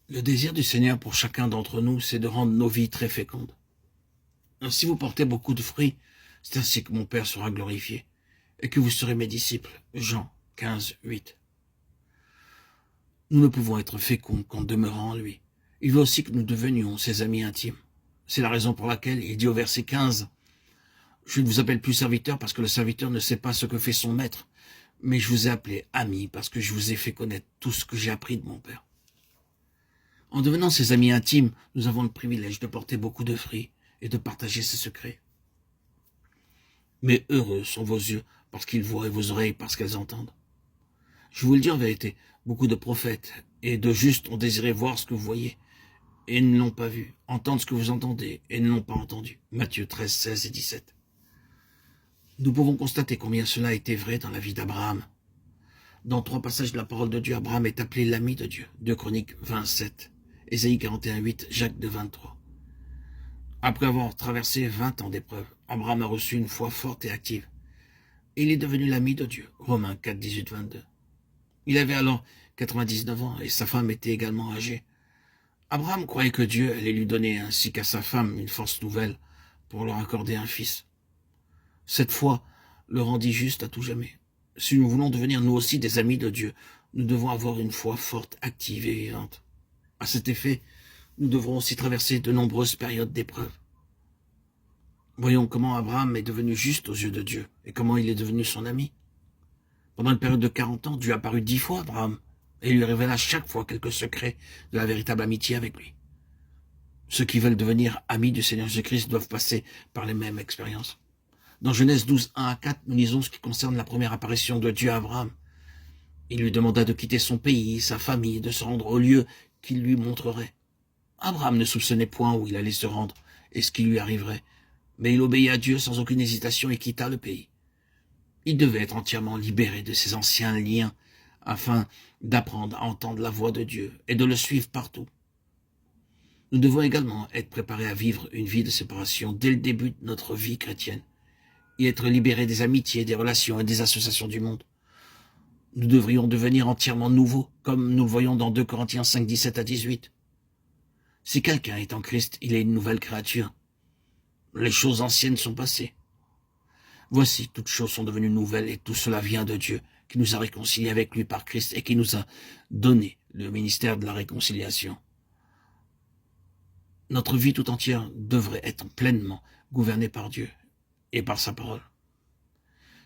Le désir du Seigneur pour chacun d'entre nous, c'est de rendre nos vies très fécondes. Si vous portez beaucoup de fruits, c'est ainsi que mon Père sera glorifié, et que vous serez mes disciples. Jean 15, 8. Nous ne pouvons être féconds qu'en demeurant en lui. Il veut aussi que nous devenions ses amis intimes. C'est la raison pour laquelle il dit au verset 15, « Je ne vous appelle plus serviteur parce que le serviteur ne sait pas ce que fait son maître, mais je vous ai appelé ami parce que je vous ai fait connaître tout ce que j'ai appris de mon Père. » En devenant ses amis intimes, nous avons le privilège de porter beaucoup de fruits et de partager ses secrets. Mais heureux sont vos yeux parce qu'ils voient et vos oreilles parce qu'elles entendent. Je vous le dis en vérité, beaucoup de prophètes et de justes ont désiré voir ce que vous voyez et ne l'ont pas vu, entendre ce que vous entendez et ne l'ont pas entendu. Matthieu 13, 16 et 17. Nous pouvons constater combien cela a été vrai dans la vie d'Abraham. Dans 3 passages de la parole de Dieu, Abraham est appelé l'ami de Dieu. 2 Chroniques 27, Ésaïe 41, 8, Jacques 2, 23. Après avoir traversé 20 ans d'épreuves, Abraham a reçu une foi forte et active. Il est devenu l'ami de Dieu. Romains 4, 18, 22. Il avait alors 99 ans et sa femme était également âgée. Abraham croyait que Dieu allait lui donner ainsi qu'à sa femme une force nouvelle pour leur accorder un fils. Cette foi le rendit juste à tout jamais. Si nous voulons devenir nous aussi des amis de Dieu, nous devons avoir une foi forte, active et vivante. À cet effet, nous devrons aussi traverser de nombreuses périodes d'épreuves. Voyons comment Abraham est devenu juste aux yeux de Dieu et comment il est devenu son ami. Pendant une période de 40 ans, Dieu apparut 10 fois à Abraham et lui révéla chaque fois quelques secrets de la véritable amitié avec lui. Ceux qui veulent devenir amis du Seigneur Jésus-Christ doivent passer par les mêmes expériences. Dans Genèse 12, 1 à 4, nous lisons ce qui concerne la première apparition de Dieu à Abraham. Il lui demanda de quitter son pays, sa famille, de se rendre au lieu qu'il lui montrerait. Abraham ne soupçonnait point où il allait se rendre et ce qui lui arriverait, mais il obéit à Dieu sans aucune hésitation et quitta le pays. Il devait être entièrement libéré de ses anciens liens afin d'apprendre à entendre la voix de Dieu et de le suivre partout. Nous devons également être préparés à vivre une vie de séparation dès le début de notre vie chrétienne et être libérés des amitiés, des relations et des associations du monde. Nous devrions devenir entièrement nouveaux, comme nous le voyons dans 2 Corinthiens 5, 17 à 18. Si quelqu'un est en Christ, il est une nouvelle créature. Les choses anciennes sont passées. Voici, toutes choses sont devenues nouvelles et tout cela vient de Dieu, qui nous a réconciliés avec lui par Christ et qui nous a donné le ministère de la réconciliation. Notre vie tout entière devrait être pleinement gouvernée par Dieu et par sa parole.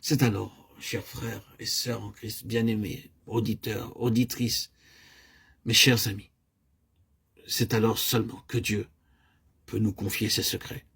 C'est alors, chers frères et sœurs en Christ, bien-aimés, auditeurs, auditrices, mes chers amis, c'est alors seulement que Dieu peut nous confier ses secrets.